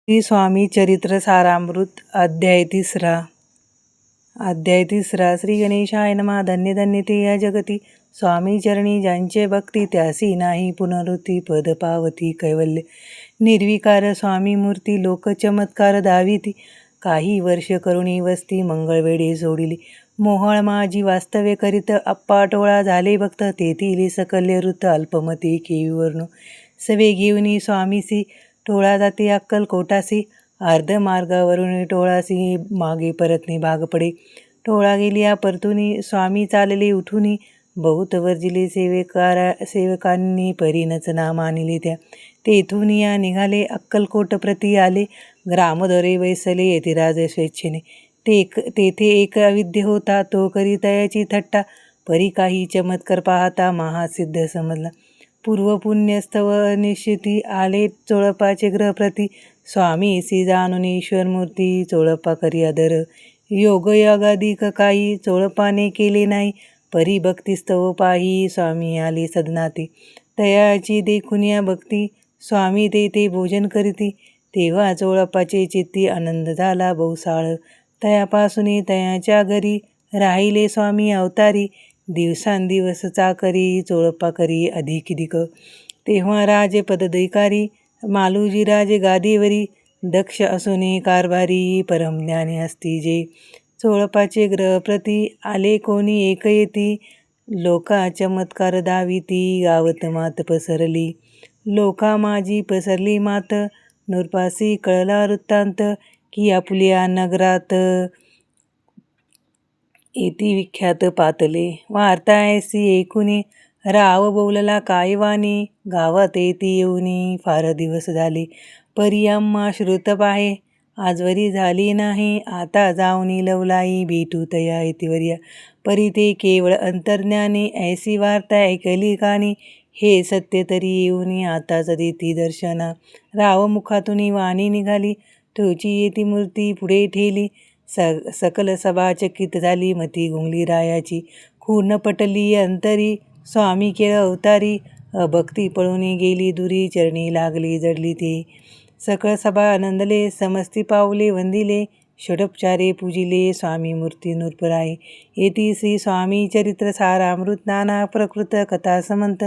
श्री स्वामी चरित्र सारामृत अध्याय तिसरा श्री गणेशाय नमः. धन्य धन्य ते या जगती स्वामी चरणी ज्यांचे भक्ती, त्यासी नाही पुनरुत्ती पद पावती कैवल्य. निर्विकार स्वामी मूर्ती लोक चमत्कार दाविती, काही वर्ष करुणी वस्ती मंगळवेढे सोडिली. मोहळ माझी वास्तव्य करीत अप्पा टोळा झाले भक्त, तेथील सकल्य ऋत अल्पमती केविवर्णू. सवे घेऊनी स्वामीसी टोळा जाते अक्कलकोटासी, अर्ध मार्गावरून टोळासी मागे परतणे भाग पडे. टोळा गेलिया परतुनी स्वामी चालले उठुनी, बहुत वर्जिले सेवकांनी परीनच नाम आणले त्या. तेथून या निघाले अक्कलकोट प्रती आले, ग्रामदरे वैसले यतिराज स्वेच्छेने. तेथे एक अविद्य होता, तो करी तयाची थट्टा, परी काही चमत्कार पाहता महासिद्ध समजला. पूर्व पुण्यस्तव निश्चिती आले चोळपाचे ग्रहप्रती, स्वामीसी जाणून ईश्वरमूर्ती चोळपा करी आदर. योगाधिक काही चोळपाने केले नाही, परी भक्तिस्तव पाही स्वामी आले सदनाते. तयाची देखून या भक्ती स्वामी तेथे भोजन करीती, तेव्हा चोळपाचे चित्ती आनंद झाला बहुसाळ. तयापासून तयाच्या घरी राहिले स्वामी अवतारी, दिवसांदिवस चाकरी चोळपा करी अधिक. तेव्हा राजे पदधिकारी मालुजी राजे गादीवरी, दक्ष असून कारभारी परमज्ञानी असती जे. चोळपाचे ग्रहप्रती आले कोणी एक येती, लोका चमत्कार दाविती गावत मात पसरली. लोका माझी पसरली मात, नृपासी कळला वृत्तांत, की आपुल्या नगरात येती विख्यात पातले. वार्ता ऐसी ऐकुनी राव बोलला काय वाणी, गावात येती येऊनी फार दिवस झाले. परी आम्हा श्रुत पाहे, आजवरी झाली नाही, आता जाऊनी लवलाई भेटू तया येतीवर्या. परी ते केवळ अंतर्ज्ञानी, ऐसी वार्ता ऐकली कानी, हे सत्य तरी येऊनी आताच देती दर्शना. राव मुखातून वाणी निघाली, तोची येती मूर्ती पुढे ठेली. सकल सभा चकित झाली, मती गुंगली रायाची. खूण पटली अंतरी, स्वामी केळ अवतारी, अभक्ती पळून गेली दुरी, चरणी लागली जडली ते. सकळ सभा आनंदले, समस्ती पावले वंदिले, षडोपचारे पूजिले स्वामी मूर्ती नूरपराये. येती श्री स्वामी चरित्र सारामृत नाना प्रकृत कथा समंत,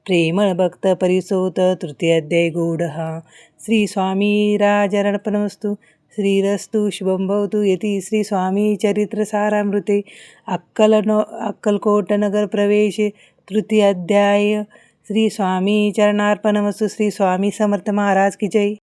प्रेमळ भक्त परिसोत तृतीय अध्याय गूढ हा. श्री स्वामी राजार्पणमस्तु. श्रीरस्तु शुभं भवतु. येती श्री स्वामी चरित्र सारामृते अक्कलकोट नगर प्रवेश तृतीय अध्याय. श्री स्वामी चरणार्पणमस्तु. श्री स्वामी समर्थ महाराज की जय.